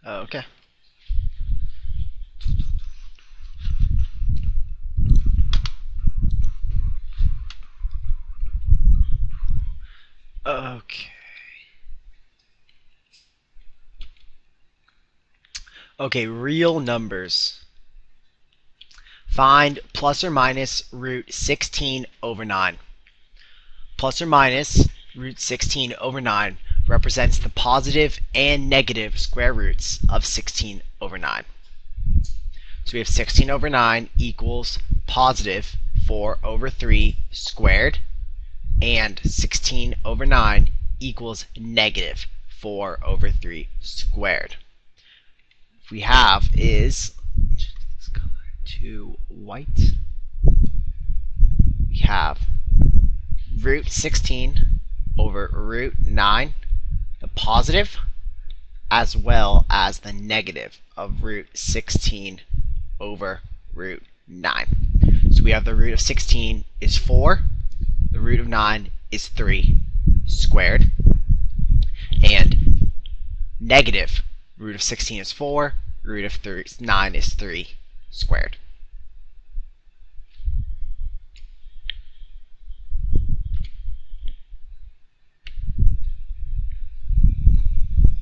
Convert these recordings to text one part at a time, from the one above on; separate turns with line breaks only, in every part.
Okay. Okay. Okay, real numbers. Find plus or minus root 16 over 9. Plus or minus root 16 over 9 represents the positive and negative square roots of 16 over 9. So we have 16 over 9 equals positive 4 over 3 squared, and 16 over 9 equals negative 4 over 3 squared. What we have is, change this color to white, we have root 16 over root 9, the positive, as well as the negative of root 16 over root 9. So we have the root of 16 is 4, the root of 9 is 3 squared, and negative root of 16 is 4, root of 9 is 3 squared.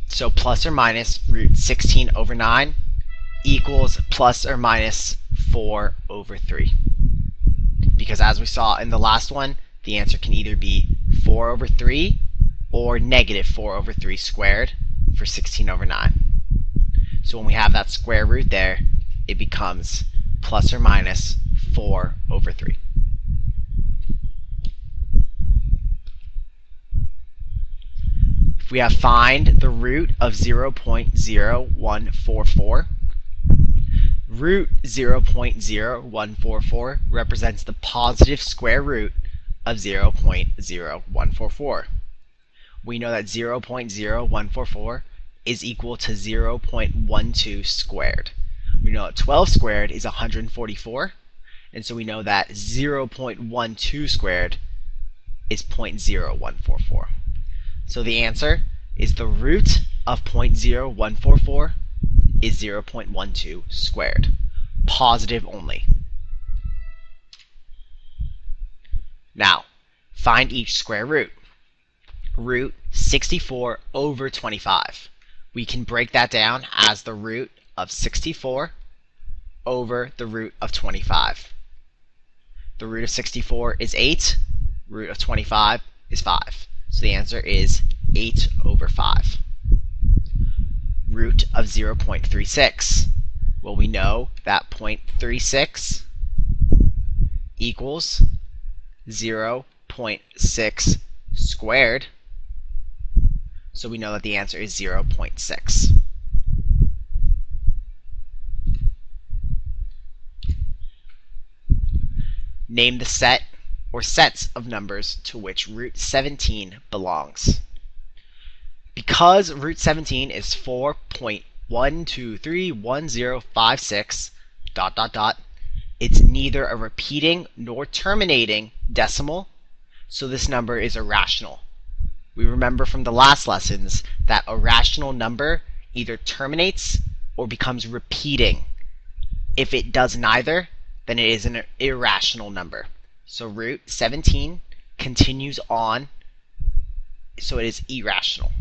So plus or minus root 16 over 9 equals plus or minus 4 over 3. Because as we saw in the last one, the answer can either be 4 over 3 or negative 4 over 3 squared for 16 over 9. So when we have that square root there, it becomes plus or minus 4 over 3. If we have find the root of 0.0144, root 0.0144 represents the positive square root of 0.0144. We know that 0.0144 is equal to 0.12 squared. We know that 12 squared is 144, and so we know that 0.12 squared is 0.0144. So the answer is the root of 0.0144 is 0.12 squared. Positive only. Now, find each square root. Root 64 over 25. We can break that down as the root of 64 over the root of 25. The root of 64 is 8. Root of 25 is 5. So the answer is 8 over 5. Root of 0.36. Well, we know that 0.36 equals 0.6 squared. So we know that the answer is 0.6. Name the set or sets of numbers to which root 17 belongs. Because root 17 is 4.1231056 ... it's neither a repeating nor terminating decimal, so this number is irrational. We remember from the last lessons that a rational number either terminates or becomes repeating. If it does neither, then it is an irrational number. So root 17 continues on, so it is irrational.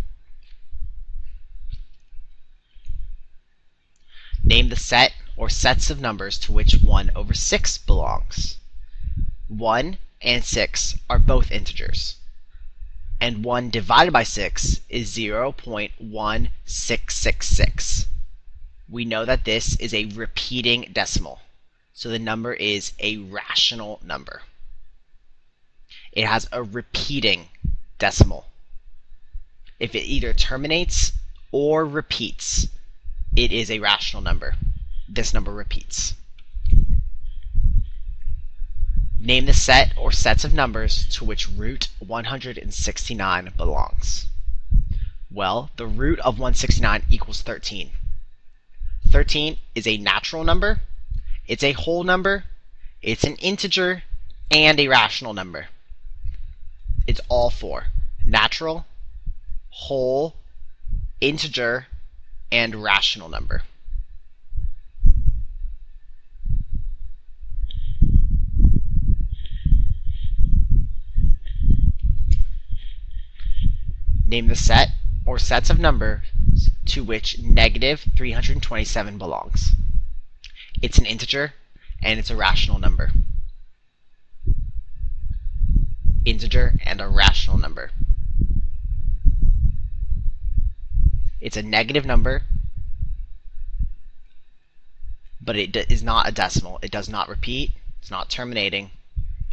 Name the set or sets of numbers to which 1 over 6 belongs. 1 and 6 are both integers, and 1 divided by 6 is 0.1666. We know that this is a repeating decimal, so the number is a rational number. It has a repeating decimal. If it either terminates or repeats, it is a rational number. This number repeats. Name the set or sets of numbers to which root 169 belongs. Well, the root of 169 equals 13. 13 is a natural number, it's a whole number, it's an integer, and a rational number. It's all four: natural, whole, integer, and rational number. Name the set or sets of numbers to which negative 327 belongs. It's an integer and it's a rational number. Integer and a rational number. It's a negative number, but it is not a decimal. It does not repeat. It's not terminating.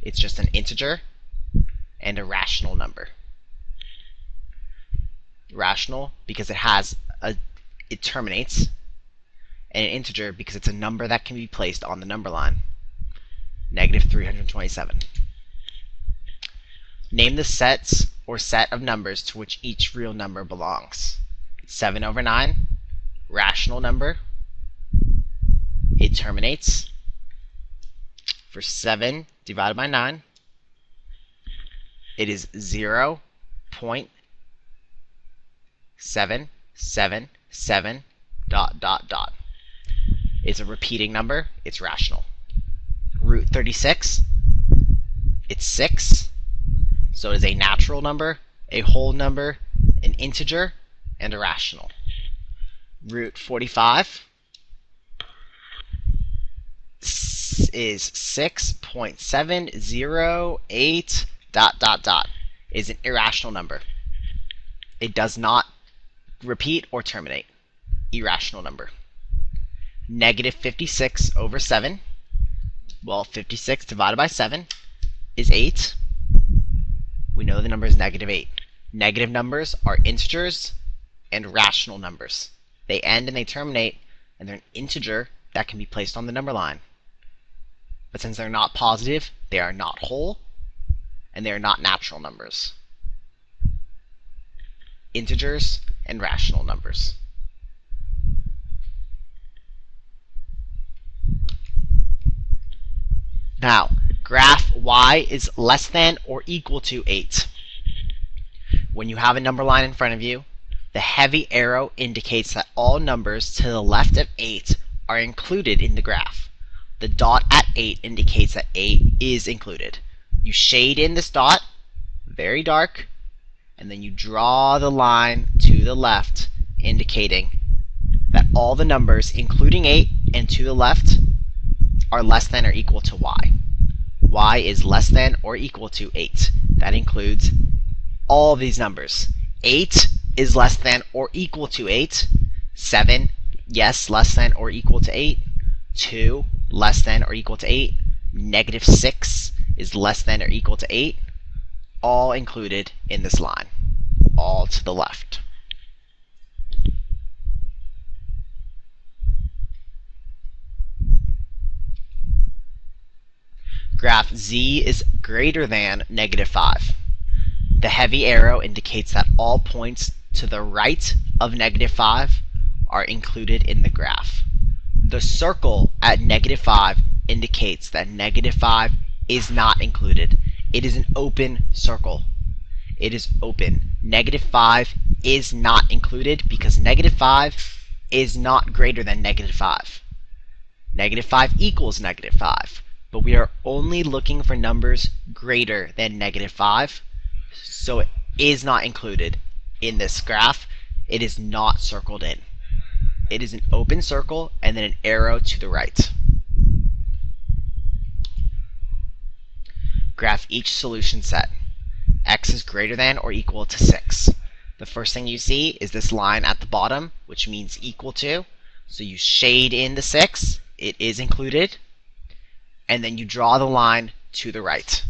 It's just an integer and a rational number. Rational because it terminates, and an integer because it's a number that can be placed on the number line. Negative 327. Name the sets or set of numbers to which each real number belongs. 7 over 9, rational number. It terminates. For 7 divided by 9, it is 0.777 ... It's a repeating number. It's rational. Root 36, it's 6. So it is a natural number, a whole number, an integer, and a rational. Root 45 is 6.708 ... is an irrational number. It does not repeat or terminate. Irrational number. Negative 56 over 7. Well, 56 divided by 7 is 8. We know the number is negative 8. Negative numbers are integers and rational numbers. They end and they terminate, and they're an integer that can be placed on the number line. But since they're not positive, they are not whole, and they are not natural numbers. Integers and rational numbers. Now, graph y is less than or equal to 8. When you have a number line in front of you, the heavy arrow indicates that all numbers to the left of 8 are included in the graph. The dot at 8 indicates that 8 is included. You shade in this dot, very dark, and then you draw the line to the left, indicating that all the numbers, including 8 and to the left, are less than or equal to y. Y is less than or equal to 8. That includes all these numbers. 8 is less than or equal to 8. 7, yes, less than or equal to 8. 2, less than or equal to 8. Negative 6 is less than or equal to 8. All included in this line. All to the left. Graph z is greater than negative 5. The heavy arrow indicates that all points to the right of negative 5 are included in the graph. The circle at negative 5 indicates that negative 5 is not included. It is an open circle. It is open. Negative 5 is not included because negative 5 is not greater than negative 5. Negative 5 equals negative 5. But we are only looking for numbers greater than negative 5, so it is not included in this graph. It is not circled in. It is an open circle and then an arrow to the right. Graph each solution set. X is greater than or equal to 6. The first thing you see is this line at the bottom, which means equal to. So you shade in the 6. It is included. And then you draw the line to the right.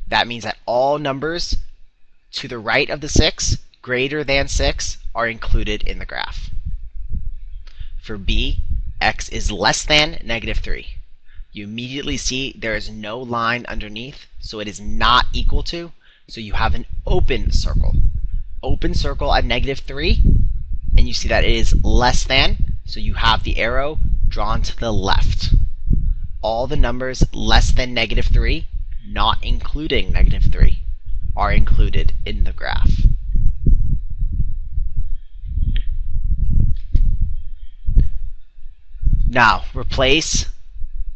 That means that all numbers to the right of the 6, greater than 6, are included in the graph. For b, x is less than negative 3. You immediately see there is no line underneath, so it is not equal to, so you have an open circle. Open circle at negative 3, and you see that it is less than, so you have the arrow drawn to the left. All the numbers less than negative 3, not including negative 3, are included in the graph. Now, replace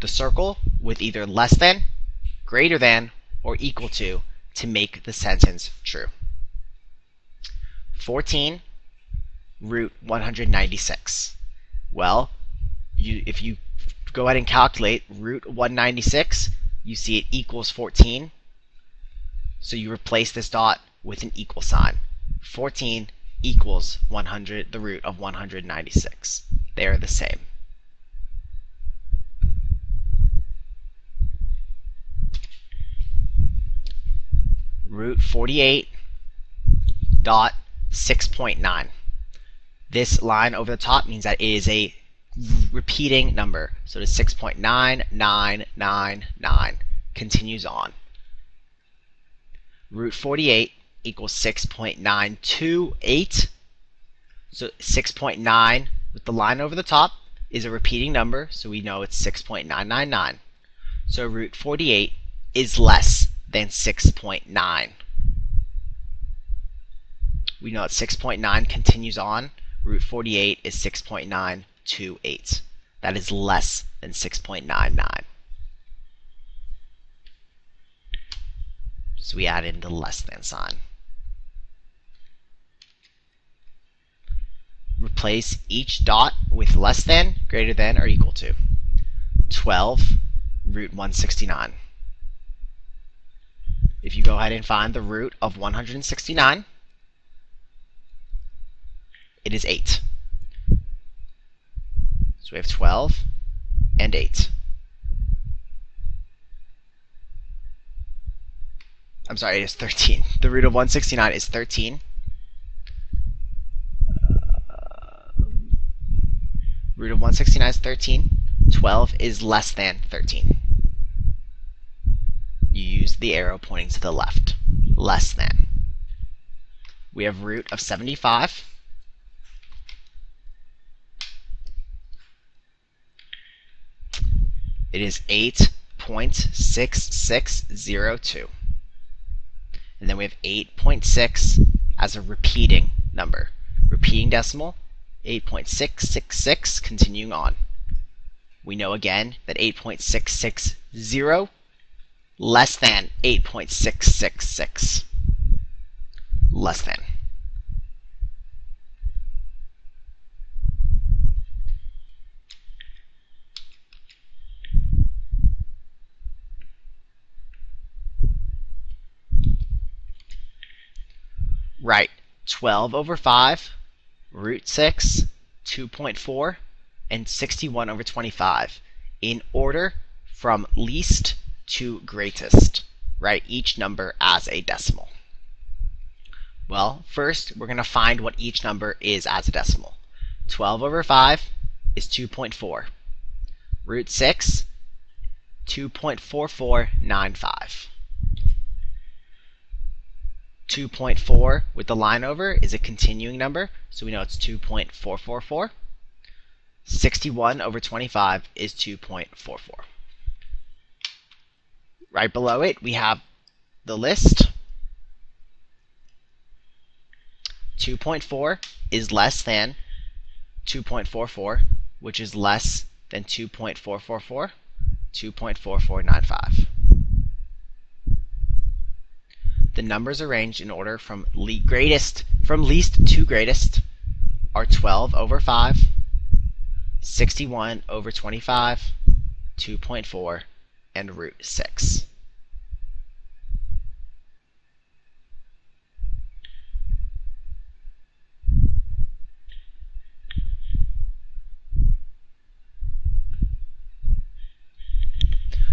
the circle with either less than, greater than, or equal to make the sentence true. 14 root 196. Well, if you go ahead and calculate root 196, you see it equals 14. So you replace this dot with an equal sign. 14 equals 100, the root of 196. They are the same. Root 48 dot 6.9. This line over the top means that it is a repeating number. So the 6.9999 continues on. Root 48 equals 6.928. So 6.9 with the line over the top is a repeating number, so we know it's 6.999. So root 48 is less than 6.9. We know that 6.9 continues on. Root 48 is 6.928. That is less than 6.99. So we add in the less than sign. Replace each dot with less than, greater than, or equal to. 12 root 169. If you go ahead and find the root of 169, it is 8. So we have 12 and 8. I'm sorry, it is 13. The root of 169 is 13. Root of 169 is 13. 12 is less than 13. You use the arrow pointing to the left. Less than. We have root of 75. It is 8.6602. And then we have 8.6 as a repeating number. Repeating decimal, 8.666, continuing on. We know again that 8.660 less than 8.666. Less than. Right, 12 over 5, root 6, 2.4, and 61 over 25 in order from least to greatest. Write each number as a decimal. Well, first we're going to find what each number is as a decimal. 12 over 5 is 2.4. Root 6, 2.4495. 2.4 with the line over is a continuing number, so we know it's 2.444. 61 over 25 is 2.44. Right below it, we have the list. 2.4 is less than 2.44, which is less than 2.444, 2.4495. The numbers arranged in order from least to greatest are 12 over 5, 61 over 25, 2.4, and root 6.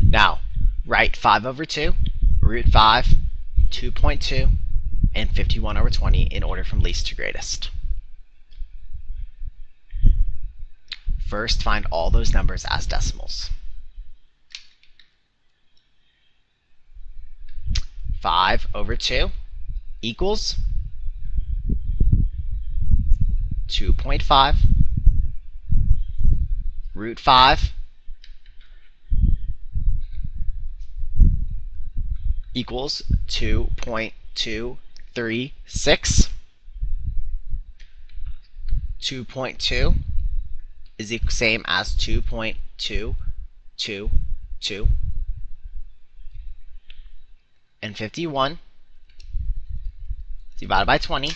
Now, write 5 over 2, root 5, 2.2, and 51 over 20 in order from least to greatest. First, find all those numbers as decimals. 5 over 2 equals 2.5. Root 5 equals 2.236. 2.2 is the same as 2.222, and 51 divided by 20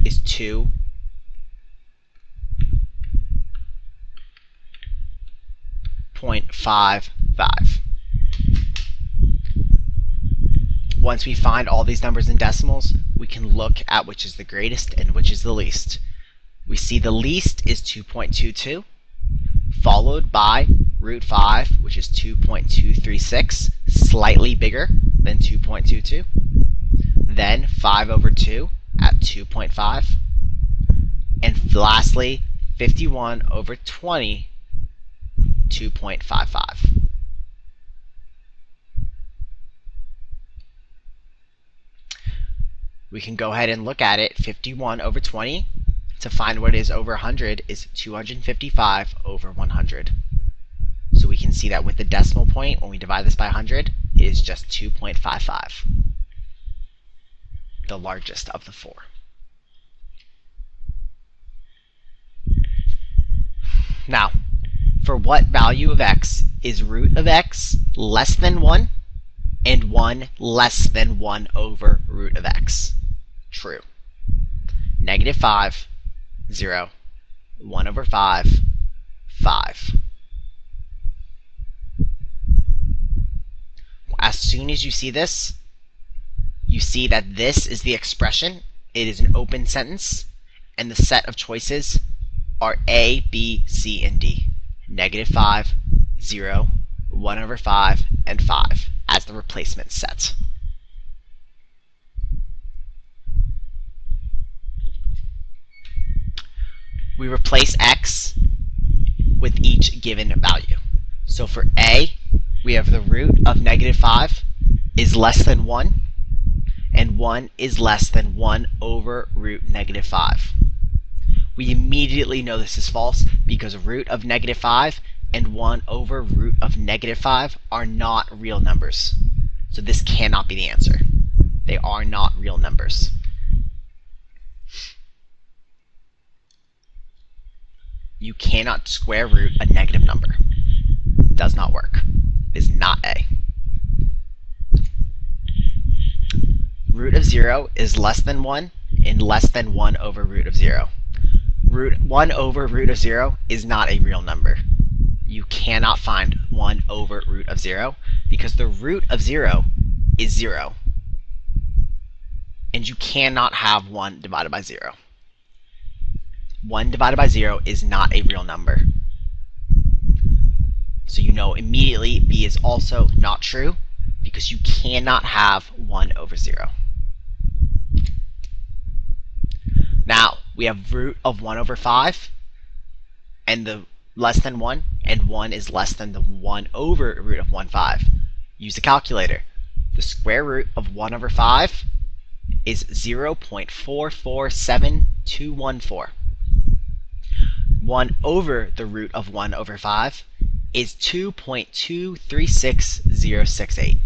is 2.55. Once we find all these numbers in decimals, we can look at which is the greatest and which is the least. We see the least is 2.22, followed by root 5, which is 2.236, slightly bigger than 2.22. Then 5 over 2 at 2.5. And lastly, 51 over 20, 2.55. We can go ahead and look at it. 51 over 20 to find what is over 100 is 255 over 100. So we can see that with the decimal point, when we divide this by 100, it is just 2.55, the largest of the four. Now, for what value of x is root of x less than 1 and 1 less than 1 over root of x? True. Negative 5, 0, 1 over 5, 5. As soon as you see this, you see that this is the expression. It is an open sentence, and the set of choices are A, B, C, and D. Negative 5, 0, 1 over 5, and 5 as the replacement set. We replace x with each given value. So for A, we have the root of negative 5 is less than 1, and 1 is less than 1 over root negative 5. We immediately know this is false because root of negative 5 and 1 over root of negative 5 are not real numbers. So this cannot be the answer. They are not real numbers. You cannot square root a negative number. It does not work. It is not A. Root of 0 is less than 1 and less than 1 over root of 0. Root 1 over root of 0 is not a real number. You cannot find 1 over root of 0 because the root of 0 is 0. And you cannot have 1 divided by 0. 1 divided by 0 is not a real number. So you know immediately B is also not true because you cannot have 1 over 0. Now, we have root of 1 over 5 and the less than 1, and 1 is less than the 1 over root of 1/5. Use a calculator. The square root of 1 over 5 is 0.447214. 1 over the root of 1 over 5 is 2.236068.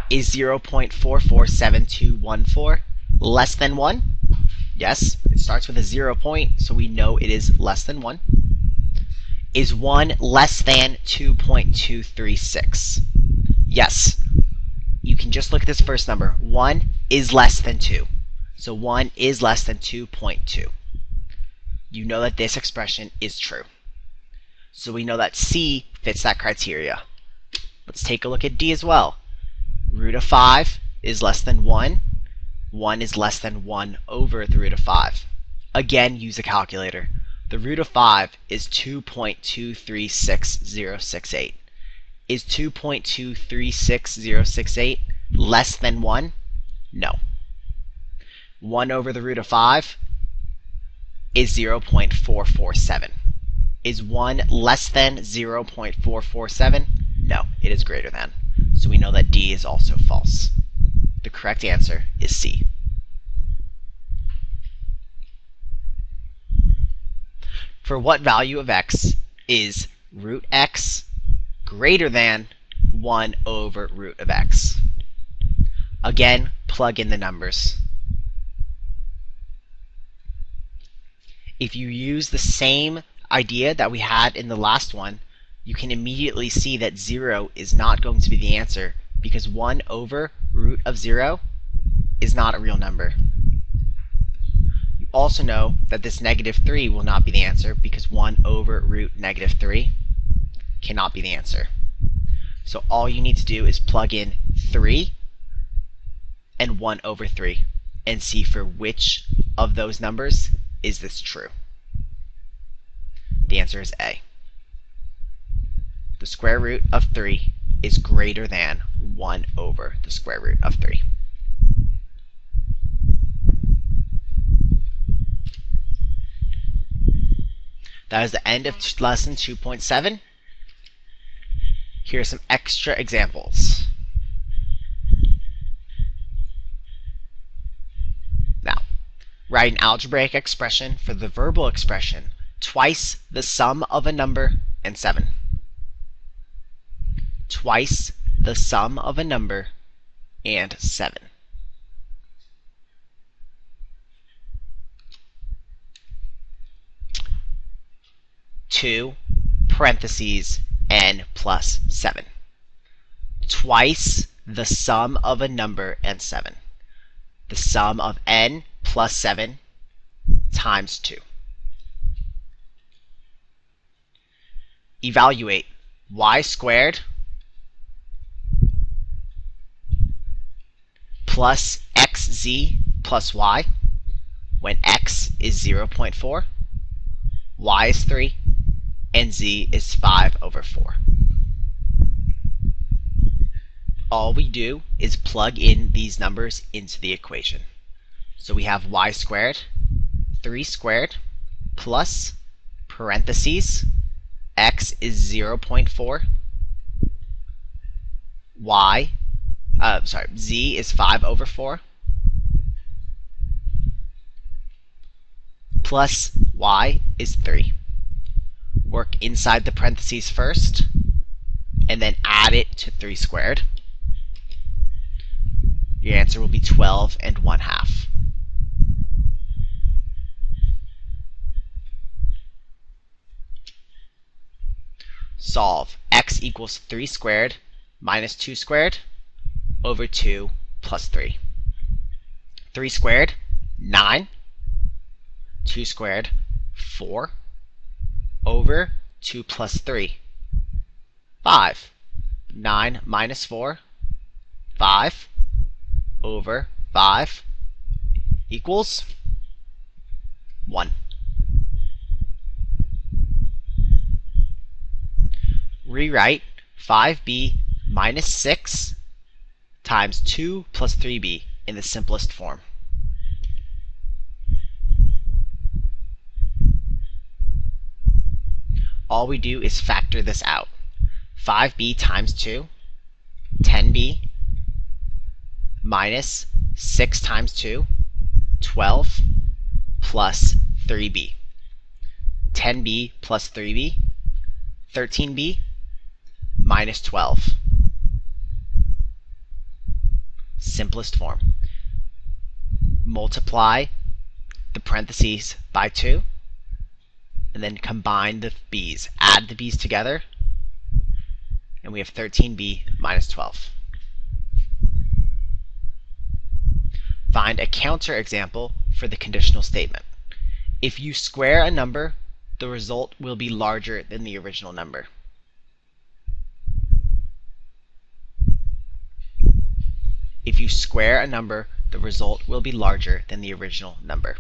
Is 0.447214 less than 1? Yes, it starts with a 0 point, so we know it is less than 1. Is 1 less than 2.236? Yes. You can just look at this first number. 1 is less than 2. So 1 is less than 2.2. You know that this expression is true. So we know that C fits that criteria. Let's take a look at D as well. Root of 5 is less than 1. 1 is less than 1 over the root of 5. Again, use a calculator. The root of 5 is 2.236068. Is 2.236068 less than 1? No. 1 over the root of 5 is 0.447. Is 1 less than 0.447? No, it is greater than. So we know that D is also false. The correct answer is C. For what value of x is root x greater than 1 over root of x? Again, plug in the numbers. If you use the same idea that we had in the last one, you can immediately see that 0 is not going to be the answer because 1 over root of 0 is not a real number. You also know that this negative 3 will not be the answer because 1 over root negative 3 cannot be the answer. So all you need to do is plug in 3 and 1 over 3 and see for which of those numbers is this true. The answer is A. The square root of 3 is greater than 1 over the square root of 3. That is the end of lesson 2.7. Here are some extra examples. Now, write an algebraic expression for the verbal expression twice the sum of a number and 7. Twice the sum of a number and 7. Two parentheses n plus 7. Twice the sum of a number and 7. The sum of n plus 7 times 2. Evaluate y squared plus xz plus y when x is 0.4, y is 3, and z is 5 over 4. All we do is plug in these numbers into the equation. So we have y squared, 3 squared, plus parentheses, x is 0.4, z is 5 over 4, plus y is 3. Work inside the parentheses first, and then add it to 3 squared. Your answer will be 12 and 1/2. Solve x equals 3 squared minus 2 squared over 2 plus 3. 3 squared, 9. 2 squared, 4. Over 2 plus 3, 5. 9 minus 4, 5. Over 5 equals 1. Rewrite 5b minus 6 times 2 plus 3b in the simplest form. All we do is factor this out. 5b times 2, 10b, minus 6 times 2, 12, plus 3b. 10b plus 3b, 13b, minus 12. Simplest form. Multiply the parentheses by 2, and then combine the b's. Add the b's together, and we have 13b minus 12. Find a counterexample for the conditional statement. If you square a number, the result will be larger than the original number. If you square a number, the result will be larger than the original number.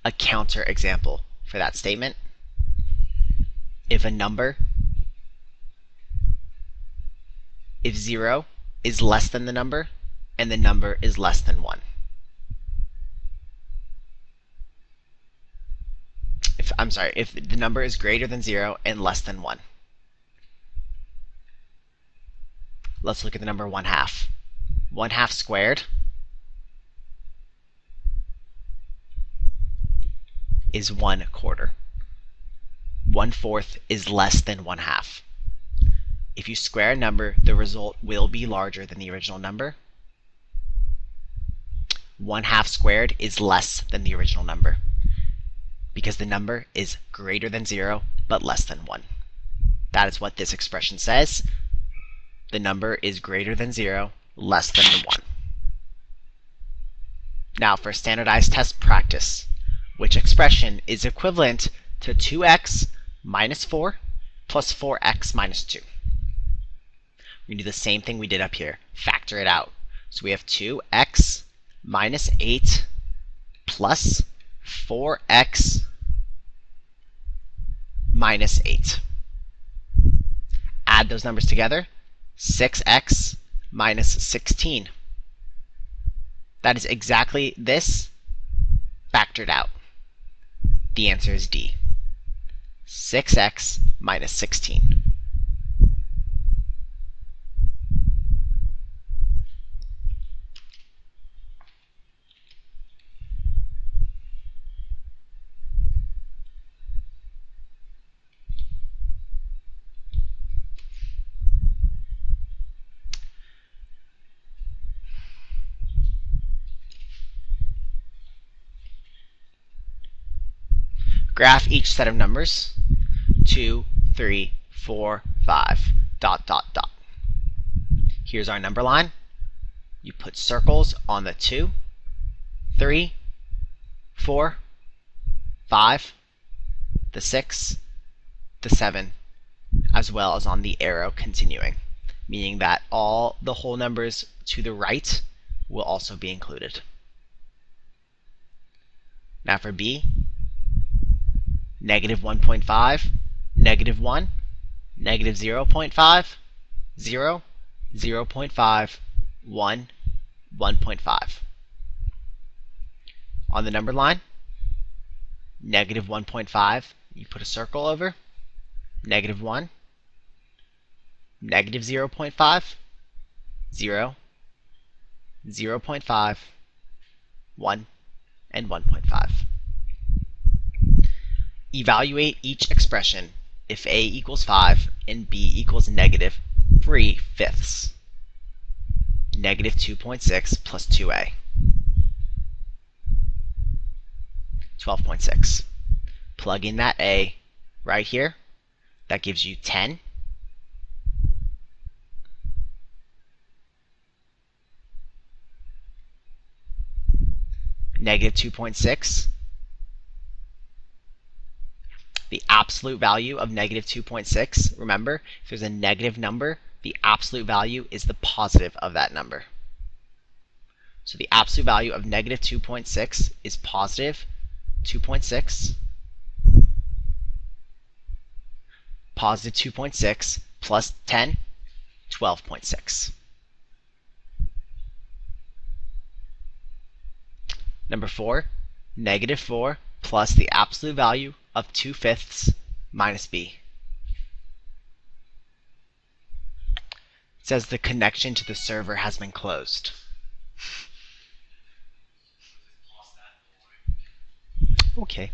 A counterexample for that statement: if 0 is less than the number and the number is less than 1. If the number is greater than 0 and less than 1. Let's look at the number 1/2. 1/2 squared is 1/4. 1/4 is less than 1/2. If you square a number, the result will be larger than the original number. 1/2 squared is less than the original number. because the number is greater than 0 but less than 1. That is what this expression says. The number is greater than 0, less than 1. Now for standardized test practice, which expression is equivalent to 2x minus 4 plus 4x minus 2? We do the same thing we did up here. Factor it out. So we have 2x minus 8 plus 4x minus 8. Add those numbers together. 6x minus 16. That is exactly this factored out. The answer is D. 6x minus 16. Graph each set of numbers. 2, 3, 4, 5, dot, dot, dot. Here's our number line. You put circles on the 2, 3, 4, 5, the 6, the 7, as well as on the arrow continuing, meaning that all the whole numbers to the right will also be included. Now for B, negative 1.5, negative 1, negative 0.5, 0, 0.5, 1, 1.5. On the number line, negative 1.5, you put a circle over, negative 1, negative 0.5, 0, 0.5, 1, and 1.5. Evaluate each expression if A equals 5 and B equals negative 3/5. Negative 2.6 plus 2A. 12.6. Plug in that A right here. That gives you 10. Negative 2.6. The absolute value of negative 2.6, remember, if there's a negative number, the absolute value is the positive of that number. So the absolute value of negative 2.6 is positive 2.6. Positive 2.6 plus 10, 12.6. Number 4, negative 4 plus the absolute value of 2/5 minus B. It says the connection to the server has been closed. Okay.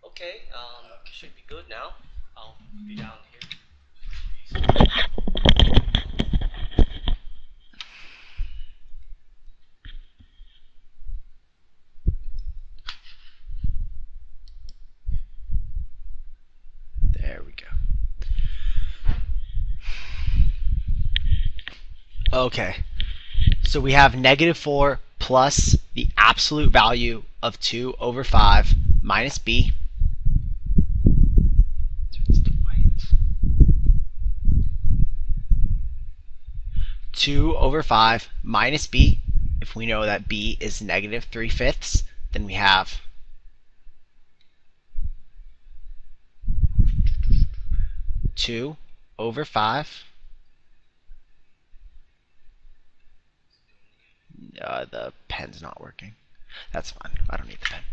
Okay, should be good now. I'll be down here.
There we go. Okay, so we have negative 4 plus the absolute value of 2 over 5 minus B. 2 over 5 minus B. If we know that B is negative 3/5, then we have 2 over 5. The pen's not working. That's fine. I don't need the pen.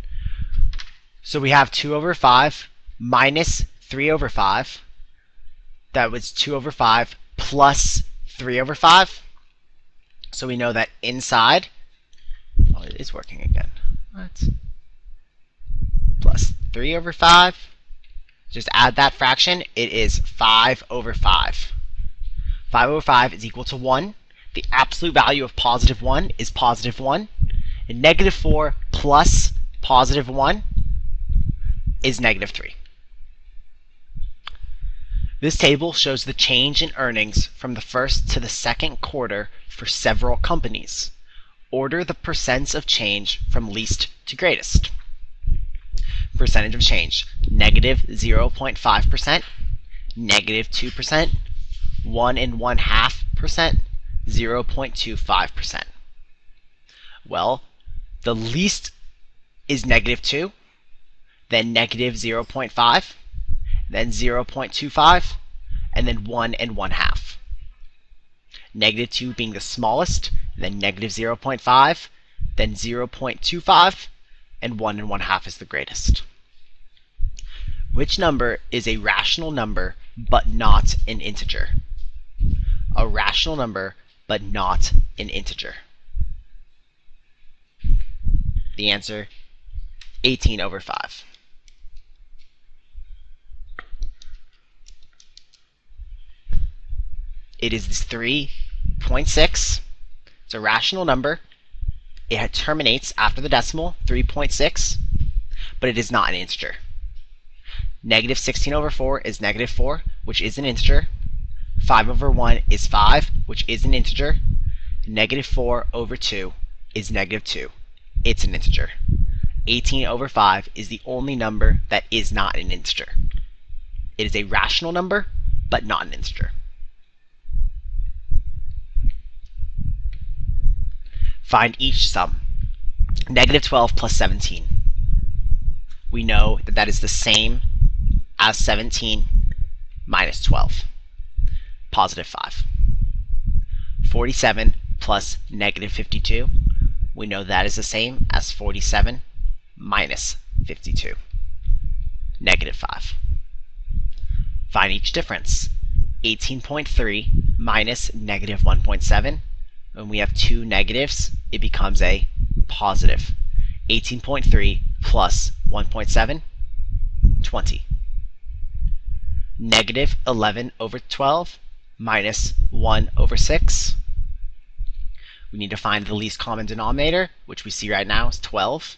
So we have 2 over 5 minus 3 over 5. That was 2 over 5 plus 3 over 5. So we know that inside, oh, it is working again. What? Plus 3 over 5 Just add that fraction. It is 5 over 5. 5 over 5 is equal to 1. The absolute value of positive 1 is positive 1. And negative 4 plus positive 1 is negative 3. This table shows the change in earnings from the first to the second quarter for several companies. Order the percents of change from least to greatest. Percentage of change: negative 0.5%, negative 2%, 1.5%, 0.25%. Well, the least is negative 2, then negative 0.5, then 0.25, and then 1.5. Negative 2 being the smallest, then negative 0.5, then 0.25, and 1.5 is the greatest. Which number is a rational number but not an integer? A rational number but not an integer. The answer, 18 over 5. It is 3.6. It's a rational number. It terminates after the decimal, 3.6, but it is not an integer. Negative 16 over 4 is negative 4, which is an integer. 5 over 1 is 5, which is an integer. Negative 4 over 2 is negative 2. It's an integer. 18 over 5 is the only number that is not an integer. It is a rational number, but not an integer. Find each sum. Negative 12 plus 17. We know that that is the same as 17 minus 12. Positive 5. 47 plus negative 52. We know that is the same as 47 minus 52. Negative 5. Find each difference. 18.3 minus negative 1.7. When we have two negatives, it becomes a positive. 18.3 plus 1.7, 20. Negative 11 over 12 minus 1 over 6. We need to find the least common denominator, which we see right now is 12.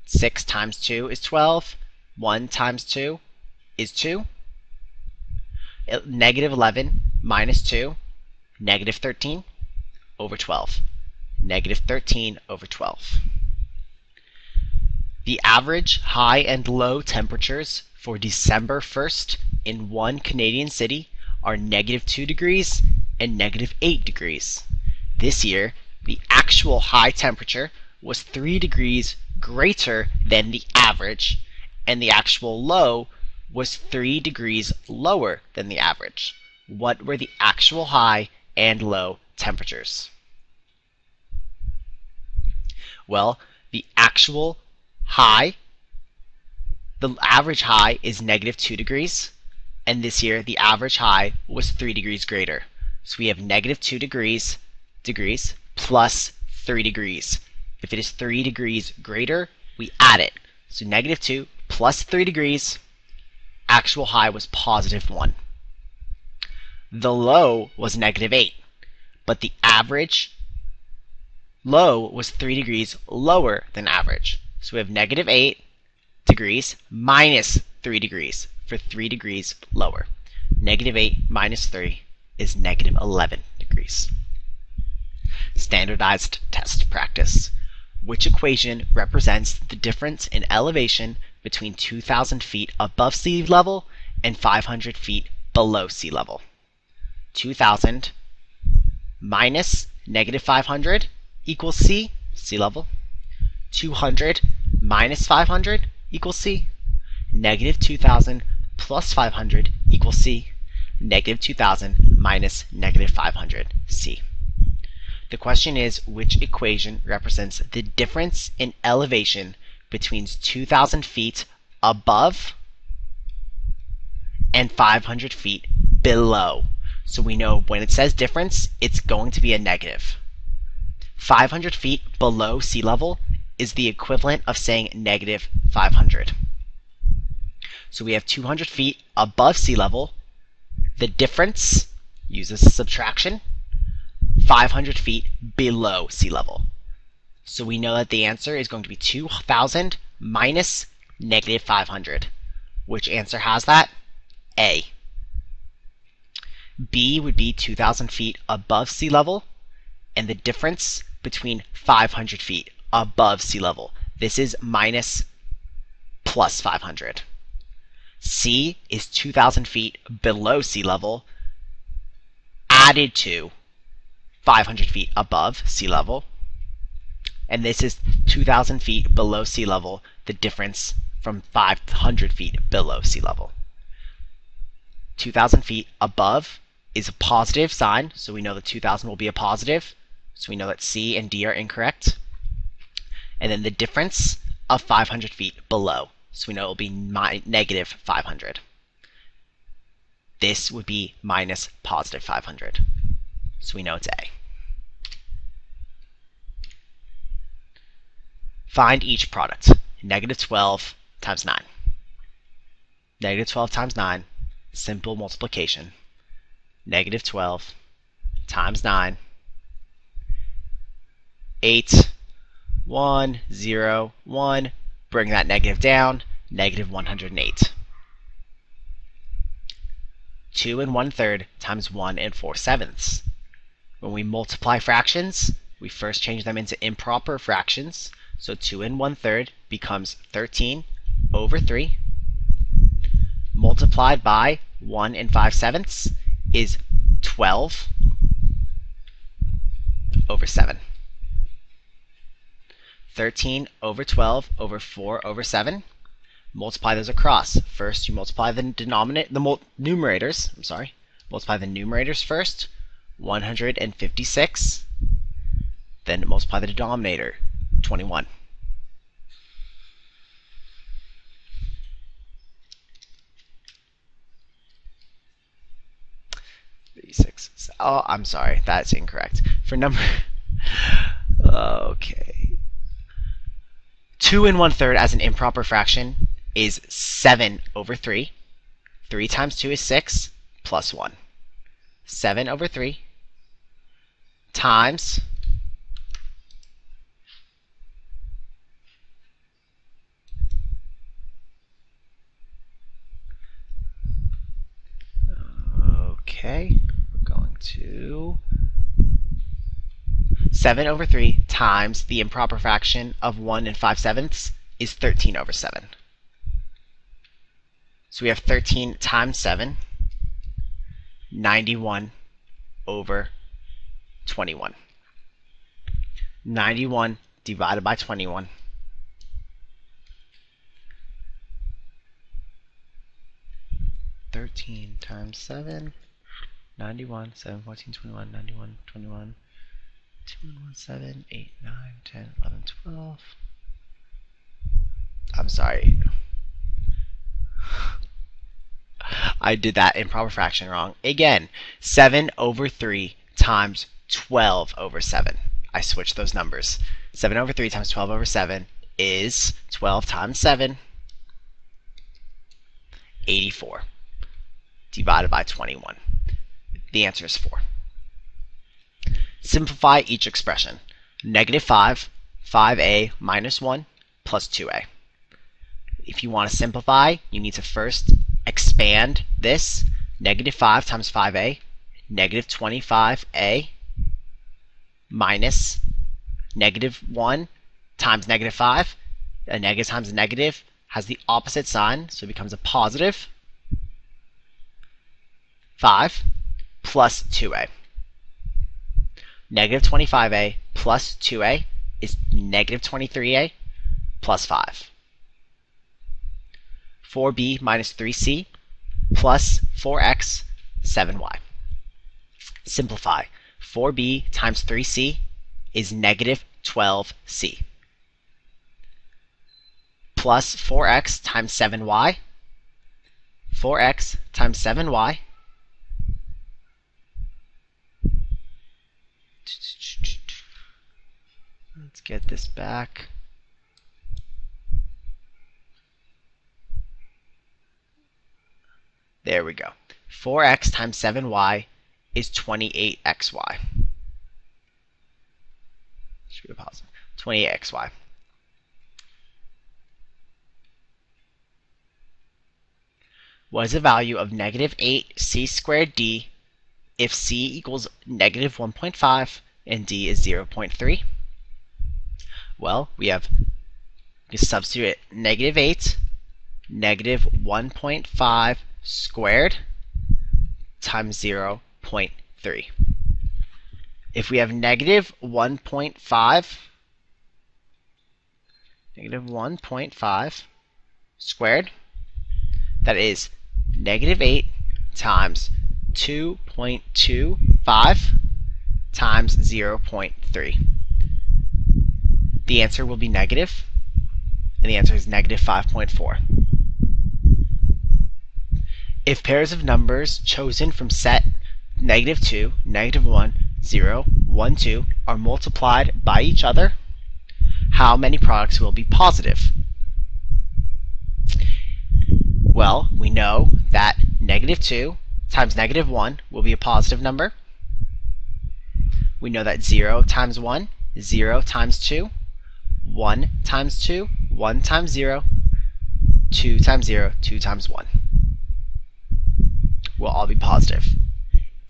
6 times 2 is 12. 1 times 2 is 2. Negative 11 minus 2, negative 13 over 12. Negative 13 over 12. The average high and low temperatures for December 1st in one Canadian city are negative 2 degrees and negative 8 degrees. This year, the actual high temperature was 3 degrees greater than the average, and the actual low was 3 degrees lower than the average. What were the actual high and low temperatures? Well, the actual high, the average high is negative 2 degrees, and this year the average high was 3 degrees greater. So we have negative 2 degrees plus 3 degrees. If it is 3 degrees greater, we add it. So negative 2 plus 3 degrees, actual high was positive 1. The low was negative 8, but the average low was 3 degrees lower than average. So we have negative 8 degrees minus 3 degrees for 3 degrees lower. Negative 8 minus 3 is negative 11 degrees. Standardized test practice. Which equation represents the difference in elevation between 2,000 feet above sea level and 500 feet below sea level? 2,000 minus negative 500 equals sea level. 200 minus 500 equals C. Negative 2,000 plus 500 equals C. Negative 2,000 minus negative 500, C. The question is, which equation represents the difference in elevation between 2,000 feet above and 500 feet below? So we know when it says difference, it's going to be a negative. 500 feet below sea level is the equivalent of saying negative 500. So we have 200 feet above sea level. The difference uses subtraction, 500 feet below sea level. So we know that the answer is going to be 2,000 minus negative 500. Which answer has that? A. B would be 2,000 feet above sea level, and the difference between 500 feet above sea level. This is minus plus 500. C is 2,000 feet below sea level added to 500 feet above sea level. And this is 2,000 feet below sea level, the difference from 500 feet below sea level. 2,000 feet above is a positive sign, so we know that 2,000 will be a positive. So we know that C and D are incorrect. And then the difference of 500 feet below. So we know it will be negative 500. This would be minus positive 500. So we know it's A. Find each product. Negative 12 times 9. Negative 12 times 9. Simple multiplication. Negative 12 times 9. 8, 1, 0, 1. Bring that negative down. Negative 108. 2 1/3 times 1 4/7. When we multiply fractions, we first change them into improper fractions. So 2 1/3 becomes 13 over 3. Multiplied by 1 5/7 is 12 over 7. 13 over 12 over 4 over 7. Multiply those across. First, you multiply the numerators. Multiply the numerators first. 156. Then multiply the denominator. 21. Oh, I'm sorry. That's incorrect. For number... Okay. 2 1/3 as an improper fraction is 7 over 3. 3 times 2 is 6 plus 1. 7 over 3 times 7 over 3 times the improper fraction of 1 5/7 is 13 over 7. So we have 13 times 7, 91 over 21. 91 divided by 21. 13 times 7, 91, 7, 14, 21, 91, 21, 2 1, 7, 8, 9, 10, 11, 12. I'm sorry. I did that improper fraction wrong. Again, 7 over 3 times 12 over 7. I switched those numbers. 7 over 3 times 12 over 7 is 12 times 7, 84, divided by 21. The answer is 4. Simplify each expression. Negative 5, 5a minus 1 plus 2a. If you want to simplify, you need to first expand this. Negative 5 times 5a, negative 25a minus negative 1 times negative 5. A negative times a negative has the opposite sign, so it becomes a positive 5 plus 2a. Negative 25a plus 2a is negative 23a plus 5. 4b minus 3c plus 4x, 7y. Simplify. 4b times 3c is negative 12c. Plus 4x times 7y. 4x times 7y. Let's get this back. There we go. 4x times 7y is 28xy. Should be a positive. 28xy. What is the value of negative 8c squared d if c equals negative 1.5 and d is 0.3? Well, we can substitute negative 8, negative 1.5 squared times 0.3. If we have negative 1.5 squared, that is negative 8 times 2.25 times 0.3. The answer will be negative, and the answer is negative 5.4. If pairs of numbers chosen from set negative 2, negative 1, 0, 1, 2 are multiplied by each other, how many products will be positive? Well, we know that negative 2 times negative 1 will be a positive number. We know that 0 times 1 is 0 times 2, 1 times 2, 1 times 0, 2 times 0, 2 times 1 will all be positive.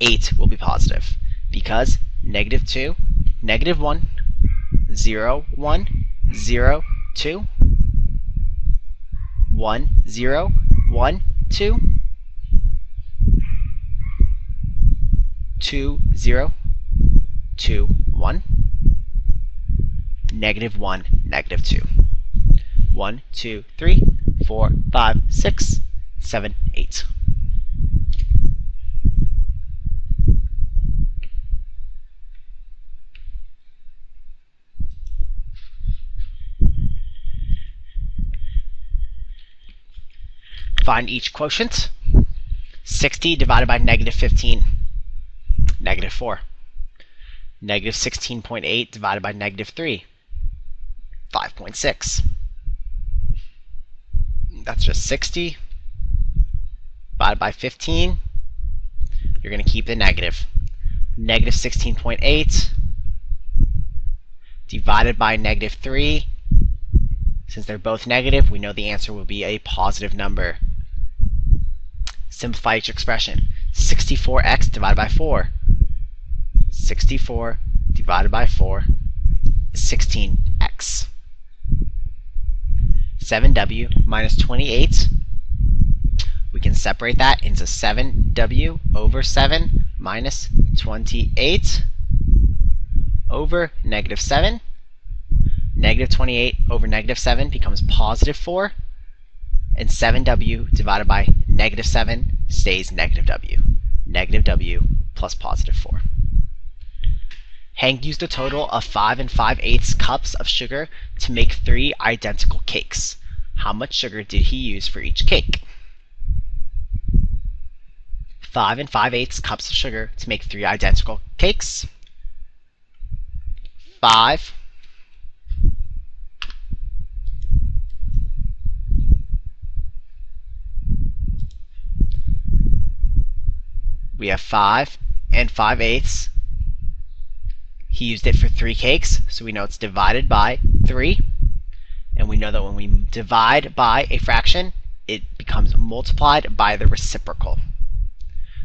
8 will be positive because negative 2, negative 1, 0, 1, 0, 2, 1, 0, 1, 2, 2, 0, 2, 1, negative 1, negative 2. 1, 2, 3, 4, 5, 6, 7, 8. Find each quotient. 60 divided by negative 15, negative 4. Negative 16.8 divided by negative 3, 5.6. That's just 60 divided by 15. You're going to keep the negative. Negative 16.8 divided by negative 3. Since they're both negative, we know the answer will be a positive number. Simplify each expression. 64x divided by 4. 64 divided by 4 is 16x. 7w minus 28. We can separate that into 7w over 7 minus 28 over negative 7. Negative 28 over negative 7 becomes positive 4. And 7w divided by negative 7 stays negative w. Negative w plus positive 4. Hank used a total of 5 5/8 cups of sugar to make 3 identical cakes. How much sugar did he use for each cake? 5 5/8 cups of sugar to make 3 identical cakes. 5 We have 5 5/8. He used it for 3 cakes, so we know it's divided by 3. And we know that when we divide by a fraction, it becomes multiplied by the reciprocal.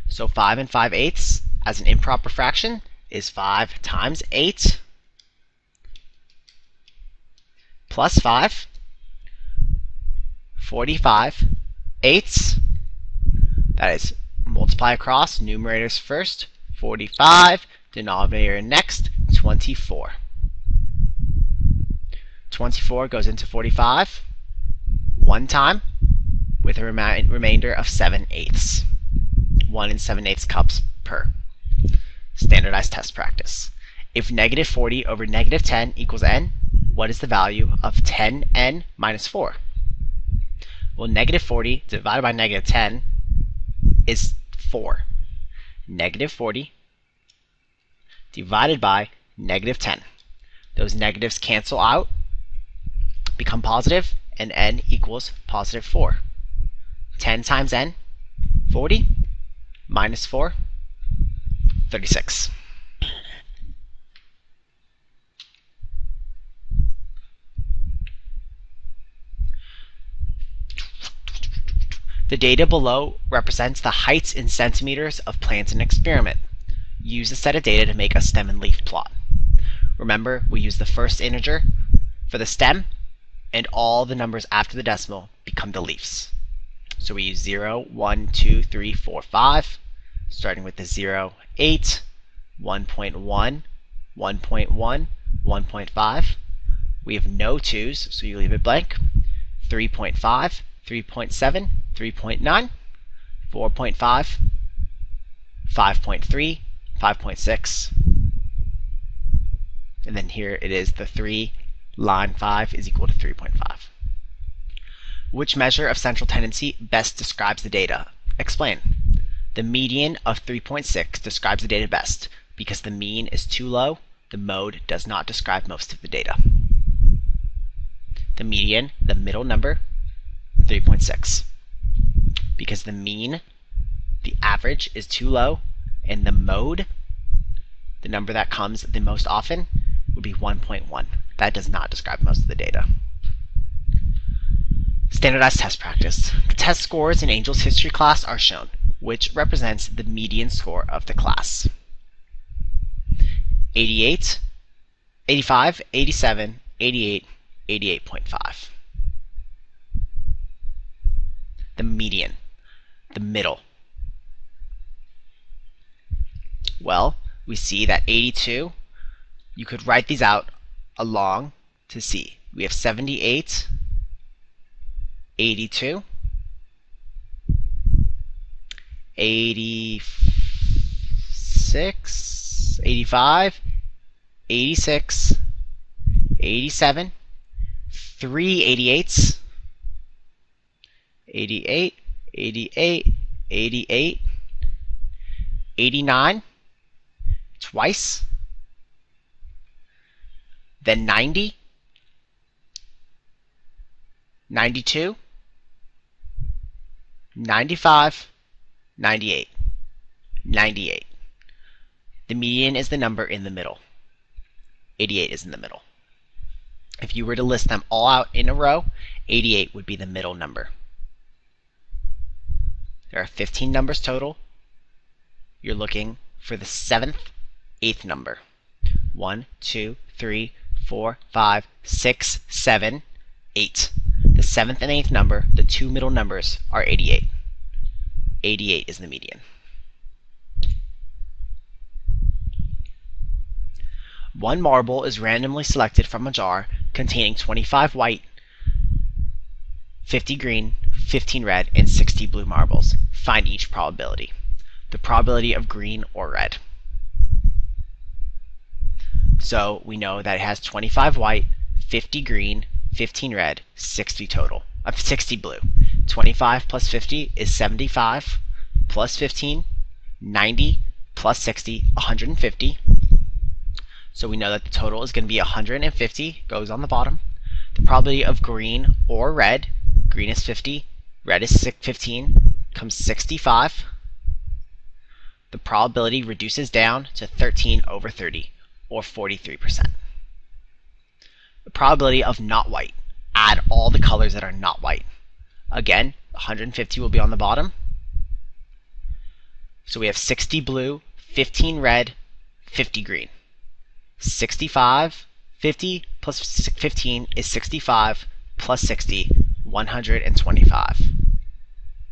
So 5 5/8 as an improper fraction is 5 times 8 plus 5, 45/8. That is multiply across, numerators first, 45, denominator next, 24. 24 goes into 45 one time with a remainder of 7/8. 1 7/8 cups per. Standardized test practice. If negative 40 over negative 10 equals n, what is the value of 10n minus 4? Well, negative 40 divided by negative 10 is 4. Negative 40 divided by negative 10. Those negatives cancel out, become positive, and n equals positive 4. 10 times n, 40 minus 4, 36. The data below represents the heights in centimeters of plants in an experiment. Use a set of data to make a stem and leaf plot. Remember, we use the first integer for the stem, and all the numbers after the decimal become the leaves. So we use 0, 1, 2, 3, 4, 5, starting with the 0, 8, 1.1, 1.1, 1.5. We have no 2's, so you leave it blank. 3.5, 3.7, 3.9, 4.5, 5.3, 5.6. And then here it is, the 3, line 5 is equal to 3.5. Which measure of central tendency best describes the data? Explain. The median of 3.6 describes the data best. Because the mean is too low, the mode does not describe most of the data. The median, the middle number, 3.6. Because the mean, the average, is too low, and the mode, the number that comes the most often, would be 1.1. That does not describe most of the data. Standardized test practice. The test scores in Angel's history class are shown, which represents the median score of the class. 88, 85, 87, 88, 88.5. The median, the middle. Well, we see that 82, you could write these out along to see. We have 78, 82, 86, 85, 86, 87, 3 88s, 88, 88, 88, 89, twice, then 90, 92, 95, 98, 98. The median is the number in the middle. 88 is in the middle. If you were to list them all out in a row, 88 would be the middle number. There are 15 numbers total. You're looking for the 7th, 8th number. 1, 2, 3, 4, 5, 6, 7, 8. The 7th and 8th number, the two middle numbers, are 88. 88 is the median. One marble is randomly selected from a jar containing 25 white, 50 green, 15 red, and 60 blue marbles. Find each probability. The probability of green or red. So we know that it has 25 white, 50 green, 15 red, 60 total. 60 blue. 25 plus 50 is 75, plus 15, 90, plus 60, 150. So we know that the total is going to be 150, goes on the bottom. The probability of green or red, green is 50, red is 15, comes 65. The probability reduces down to 13 over 30, or 43%. The probability of not white, add all the colors that are not white. Again, 150 will be on the bottom. So we have 60 blue, 15 red, 50 green. 65, 50 plus 15 is 65, plus 60, 125.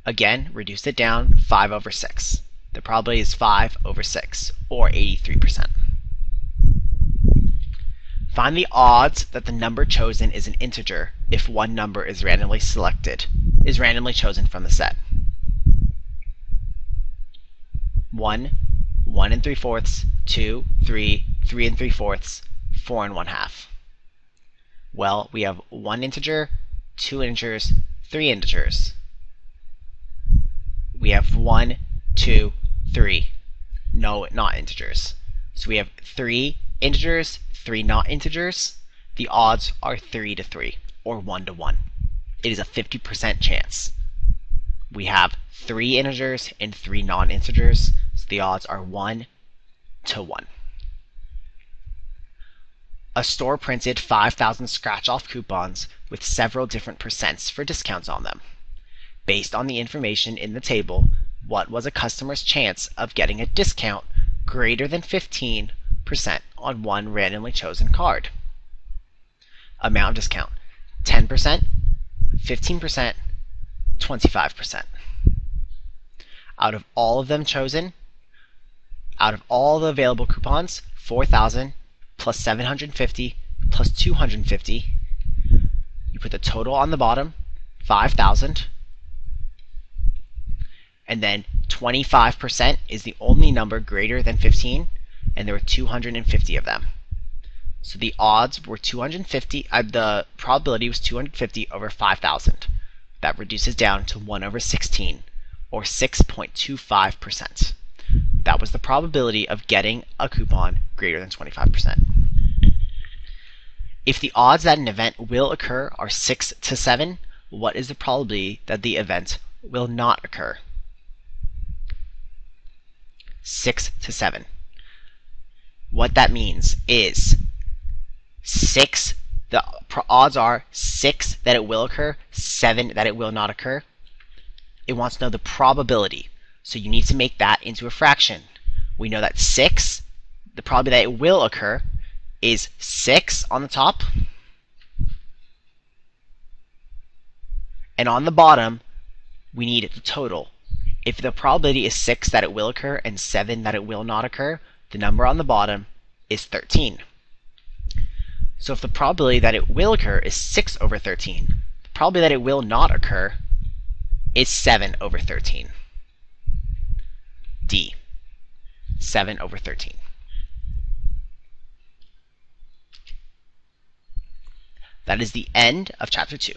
Again, reduce it down, 5 over 6. The probability is 5 over 6, or 83%. Find the odds that the number chosen is an integer if one number is randomly chosen from the set. 1, 1 and 3/4, 2, 3, 3 and 3/4, 4 and 1/2. Well, we have 1 integer, 2 integers, 3 integers. We have 1, 2, 3. No, not integers. So we have 3 integers, 3 not integers. The odds are 3 to 3, or 1 to 1. It is a 50% chance. we have 3 integers and 3 non-integers, so the odds are 1 to 1. A store printed 5,000 scratch-off coupons with several different percents for discounts on them. Based on the information in the table, what was a customer's chance of getting a discount greater than 15% on one randomly chosen card? Amount of discount: 10%, 15%, 25%. Out of all of them chosen, out of all the available coupons, 4,000 plus 750 plus 250, you put the total on the bottom, 5,000, and then 25% is the only number greater than 15, and there were 250 of them. So the odds were 250, the probability was 250 over 5,000. That reduces down to 1 over 16, or 6.25%. That was the probability of getting a coupon greater than 25%. If the odds that an event will occur are 6 to 7, what is the probability that the event will not occur? 6 to 7. What that means is the odds are 6 that it will occur, 7 that it will not occur. It wants to know the probability, so you need to make that into a fraction. We know that 6, the probability that it will occur, is 6 on the top, and on the bottom we need the total. If the probability is 6 that it will occur and 7 that it will not occur, the number on the bottom is 13. So if the probability that it will occur is 6 over 13, the probability that it will not occur is 7 over 13. D. 7 over 13. That is the end of chapter 2.